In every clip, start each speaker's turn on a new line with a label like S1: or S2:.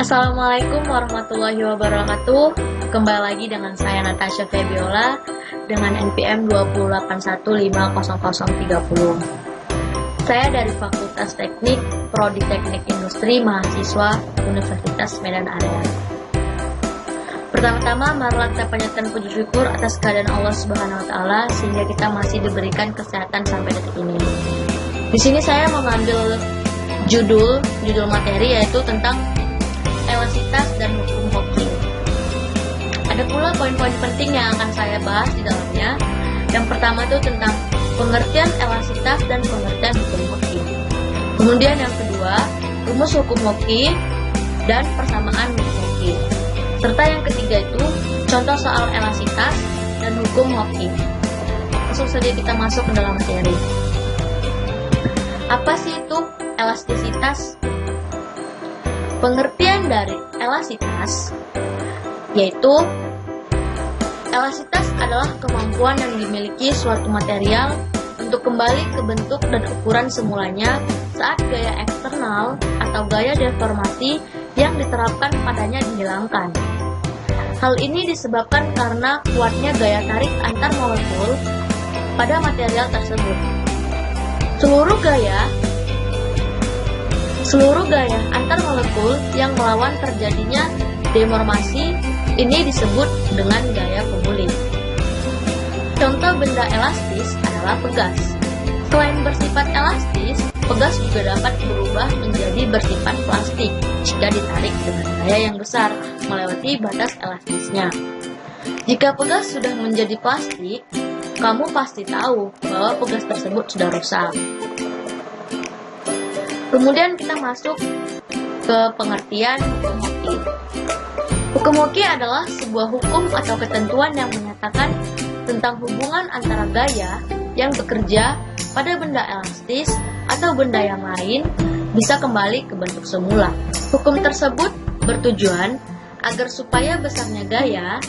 S1: Assalamualaikum warahmatullahi wabarakatuh. Kembali lagi dengan saya Natasha Febiola dengan NPM 281500030. Saya dari Fakultas Teknik, Prodi Teknik Industri, mahasiswa Universitas Medan Area. Pertama-tama, marilah kita panjatkan puji syukur atas keadaan Allah Subhanahu wa Ta'ala sehingga kita masih diberikan kesehatan sampai detik ini. Di sini saya mengambil judul materi yaitu tentang elastisitas dan hukum Hooke. Ada pula poin-poin penting yang akan saya bahas di dalamnya. Yang pertama itu tentang pengertian elastisitas dan pengertian hukum Hooke. Kemudian yang kedua, rumus hukum Hooke dan persamaan hukum Hooke. Serta yang ketiga itu contoh soal elastisitas dan hukum Hooke. Langsung saja kita masuk ke dalam materi. Apa sih itu elastisitas? Pengertian dari elastisitas yaitu elastisitas adalah kemampuan yang dimiliki suatu material untuk kembali ke bentuk dan ukuran semulanya saat gaya eksternal atau gaya deformasi yang diterapkan padanya dihilangkan. Hal ini disebabkan karena kuatnya gaya tarik antar molekul pada material tersebut. Seluruh gaya antar molekul yang melawan terjadinya deformasi ini disebut dengan gaya pemulih. Contoh benda elastis adalah pegas. Selain bersifat elastis, pegas juga dapat berubah menjadi bersifat plastik jika ditarik dengan gaya yang besar melewati batas elastisnya. Jika pegas sudah menjadi plastik, kamu pasti tahu bahwa pegas tersebut sudah rusak. Kemudian kita masuk ke pengertian hukum Hooke. Hukum Hooke adalah sebuah hukum atau ketentuan yang menyatakan tentang hubungan antara gaya yang bekerja pada benda elastis atau benda yang lain bisa kembali ke bentuk semula. Hukum tersebut bertujuan agar supaya besarnya gaya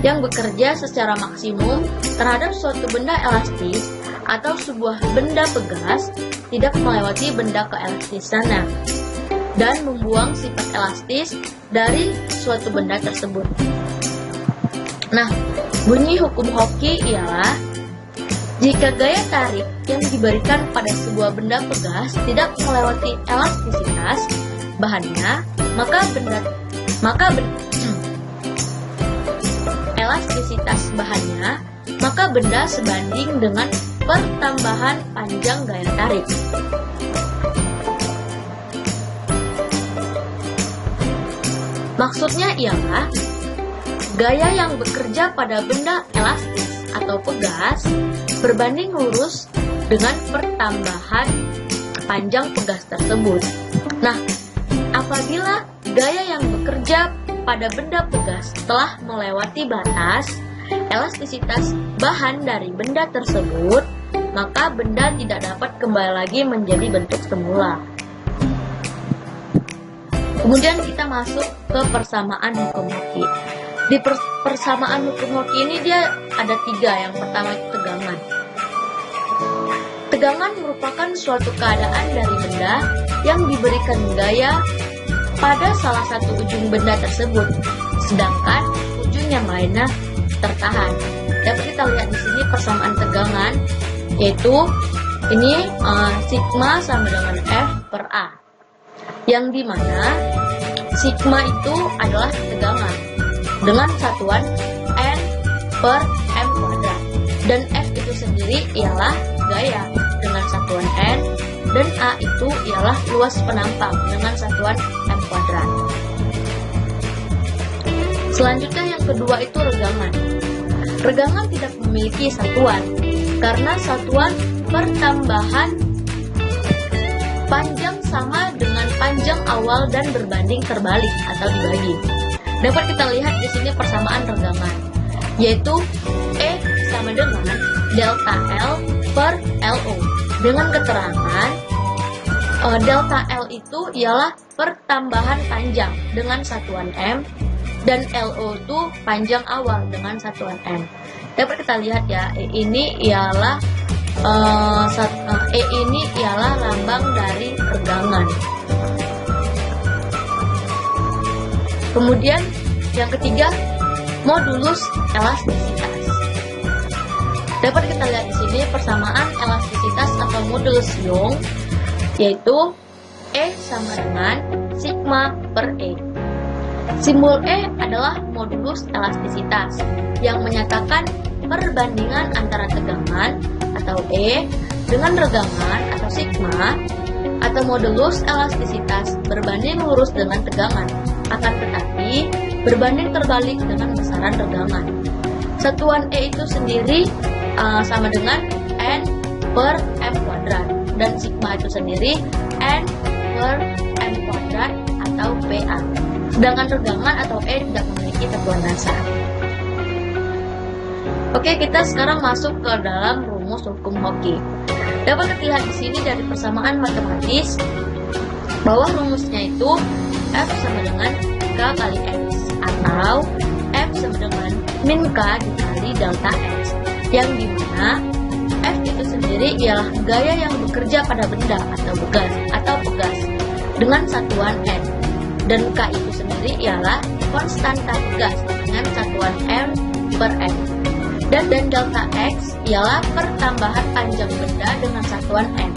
S1: yang bekerja secara maksimum terhadap suatu benda elastis atau sebuah benda pegas tidak melewati benda keelastisannya dan membuang sifat elastis dari suatu benda tersebut. Nah, bunyi hukum Hooke ialah jika gaya tarik yang diberikan pada sebuah benda pegas tidak melewati elastisitas bahannya, maka benda sebanding dengan pertambahan panjang gaya tarik. Maksudnya ialah gaya yang bekerja pada benda elastis atau pegas berbanding lurus dengan pertambahan panjang pegas tersebut. Nah, apabila gaya yang bekerja pada benda pegas telah melewati batas elastisitas bahan dari benda tersebut, maka benda tidak dapat kembali lagi menjadi bentuk semula. Kemudian kita masuk ke persamaan hukum Hooke. Di persamaan hukum Hooke ini dia ada 3. Yang pertama itu tegangan. Tegangan merupakan suatu keadaan dari benda yang diberikan gaya pada salah satu ujung benda tersebut, sedangkan ujung yang lainnya tertahan. Dapat kita lihat di sini persamaan tegangan, yaitu ini sigma sama dengan F per A, yang dimana sigma itu adalah tegangan dengan satuan N per M kuadrat, dan F itu sendiri ialah gaya dengan satuan N, dan A itu ialah luas penampang dengan satuan M kuadrat. Selanjutnya yang kedua itu regangan. Regangan tidak memiliki satuan karena satuan pertambahan panjang sama dengan panjang awal dan berbanding terbalik atau dibagi. Dapat kita lihat di sini persamaan regangan, yaitu E sama dengan delta L per LO dengan keterangan delta L itu ialah pertambahan panjang dengan satuan M dan LO itu panjang awal dengan satuan M. Dapat kita lihat ya, E ini ialah lambang dari regangan. Kemudian yang ketiga, modulus elastisitas. Dapat kita lihat di sini persamaan elastisitas atau modulus Young, yaitu E sama dengan sigma per E. Simbol E adalah modulus elastisitas yang menyatakan perbandingan antara tegangan atau E dengan regangan atau sigma, atau modulus elastisitas berbanding lurus dengan tegangan, akan tetapi berbanding terbalik dengan besaran regangan. Satuan E itu sendiri sama dengan N per M kuadrat, dan sigma itu sendiri N per M kuadrat atau PA. Sedangkan regangan atau E tidak memiliki satuan dasar. Oke, kita sekarang masuk ke dalam rumus hukum Hooke. Dapat kita lihat di sini dari persamaan matematis bahwa rumusnya itu F sama dengan K kali X, atau F sama dengan min K dikali delta X, yang dimana F itu sendiri ialah gaya yang bekerja pada benda atau pegas dengan satuan N, dan K itu sendiri ialah konstanta pegas dengan satuan M per M, dan delta X ialah pertambahan panjang benda dengan satuan M.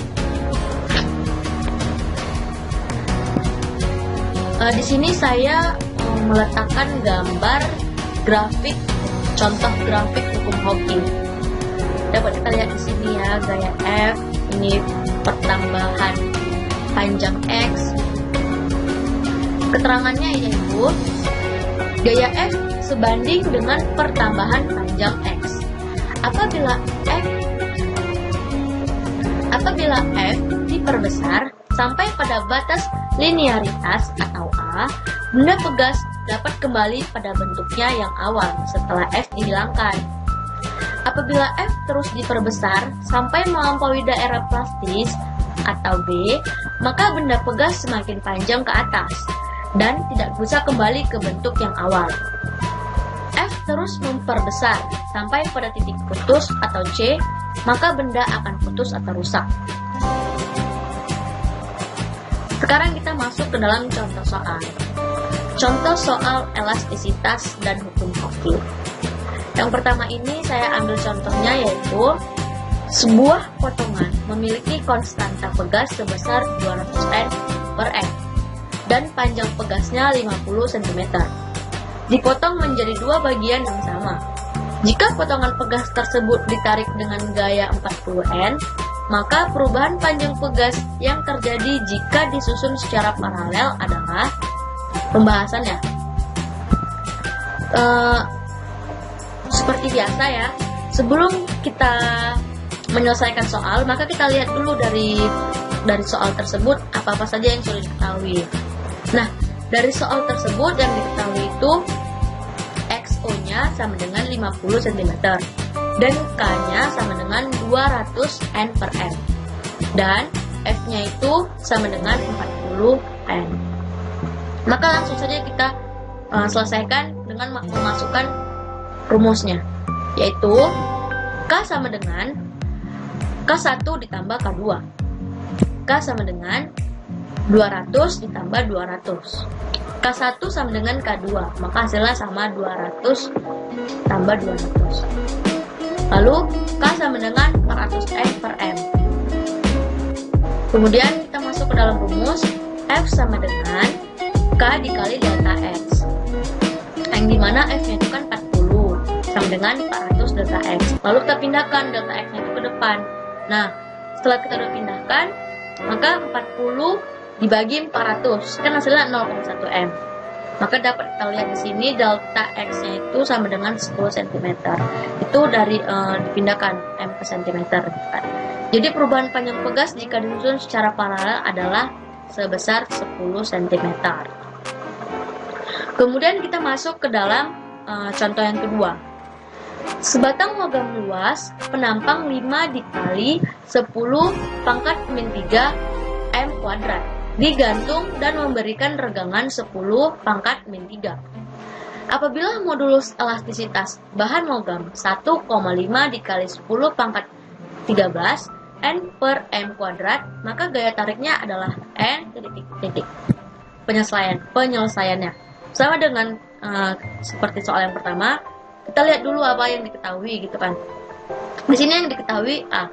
S1: Di sini saya meletakkan gambar grafik, contoh grafik hukum Hooke. Dapat kita lihat di sini ya, gaya F ini pertambahan panjang X. Keterangannya yaitu gaya F sebanding dengan pertambahan panjang X. Apabila F diperbesar sampai pada batas linearitas atau A, benda pegas dapat kembali pada bentuknya yang awal setelah F dihilangkan. Apabila F terus diperbesar sampai melampaui daerah plastis atau B, maka benda pegas semakin panjang ke atas dan tidak bisa kembali ke bentuk yang awal. F terus memperbesar sampai pada titik putus atau C, maka benda akan putus atau rusak. Sekarang kita masuk ke dalam contoh soal. Contoh soal elastisitas dan hukum Hooke. Yang pertama ini saya ambil contohnya yaitu sebuah potongan memiliki konstanta pegas sebesar 200 N per M dan panjang pegasnya 50 cm. Dipotong menjadi dua bagian yang sama. Jika potongan pegas tersebut ditarik dengan gaya 40 N, maka perubahan panjang pegas yang terjadi jika disusun secara paralel adalah pembahasannya. Seperti biasa ya, sebelum kita menyelesaikan soal, maka kita lihat dulu dari soal tersebut apa-apa saja yang sudah diketahui. Nah, dari soal tersebut yang diketahui itu XO-nya sama dengan 50 cm dan K-nya sama dengan 200 N per M dan F-nya itu sama dengan 40 N. Maka langsung saja kita selesaikan dengan memasukkan rumusnya, yaitu K sama dengan K1 ditambah K2. K sama dengan 200 ditambah 200. K1 sama dengan K2, maka hasilnya sama 200 tambah 200. Lalu K sama dengan 400 N per M. Kemudian kita masuk ke dalam rumus F sama dengan K dikali delta X, yang dimana F-nya itu kan 40 sama dengan 400 delta X. Lalu kita pindahkan delta X-nya itu ke depan. Nah, setelah kita udah pindahkan, maka 40 dibagi 400 kan hasilnya 0,1 M. Maka dapat kita lihat di sini delta X-nya itu sama dengan 10 cm. Itu dari dipindahkan M ke cm. Jadi perubahan panjang pegas jika disusun secara paralel adalah sebesar 10 cm. Kemudian kita masuk ke dalam contoh yang kedua. Sebatang logam luas penampang 5 dikali 10 pangkat min 3 M kuadrat digantung dan memberikan regangan 10 pangkat min 3. Apabila modulus elastisitas bahan logam 1,5 dikali 10 pangkat 13 N per M kuadrat, maka gaya tariknya adalah N titik. Penyelesaiannya. Sama dengan seperti soal yang pertama, kita lihat dulu apa yang diketahui gitu kan. Di sini yang diketahui A.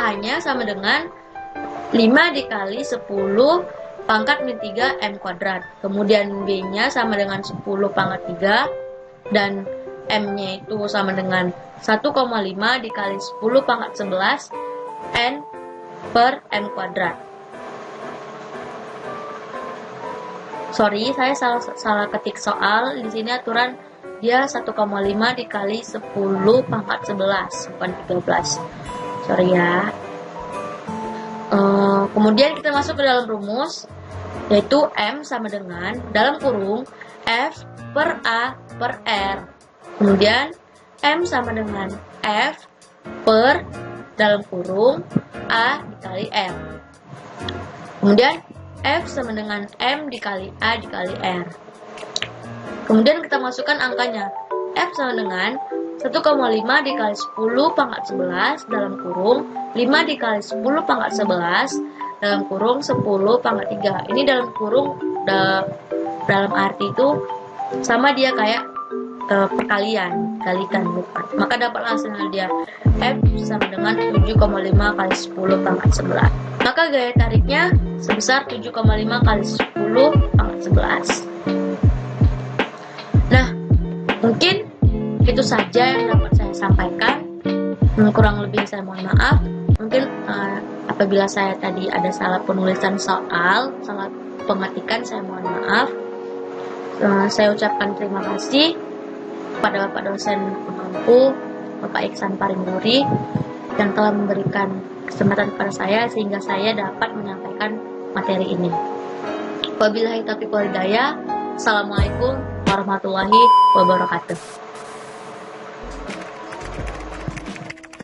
S1: A-nya sama dengan 5 dikali 10 pangkat min 3 M kuadrat. Kemudian B-nya sama dengan 10 pangkat 3. Dan M-nya itu sama dengan 1,5 dikali 10 pangkat 11 N per M kuadrat. Sorry, saya salah ketik soal. Di sini aturan dia 1,5 dikali 10 pangkat 11, bukan 13. Sorry ya. Kemudian kita masuk ke dalam rumus, yaitu M sama dengan dalam kurung F per A per R. Kemudian M sama dengan F per dalam kurung A dikali R. Kemudian F sama dengan M dikali A dikali R. Kemudian kita masukkan angkanya. F sama dengan 1,5 dikali 10 pangkat 11 dalam kurung 5 dikali 10 pangkat 11 dalam kurung 10 pangkat 3. Ini dalam kurung dalam arti itu sama dia kayak perkalian, kalikan bukan. Maka dapat hasilnya dia F sama dengan 7,5 kali 10 pangkat 11. Maka gaya tariknya sebesar 7,5 kali 10 pangkat 11. Nah, mungkin itu saja yang dapat saya sampaikan. Kurang lebih saya mohon maaf. Mungkin apabila saya tadi ada salah penulisan soal, salah pengetikan, saya mohon maaf. Saya ucapkan terima kasih kepada Bapak dosen pengampu, Bapak Iksan Paringguri, yang telah memberikan kesempatan kepada saya sehingga saya dapat menyampaikan materi ini. Wabillahi taufiq wal hidayah. Assalamualaikum warahmatullahi wabarakatuh.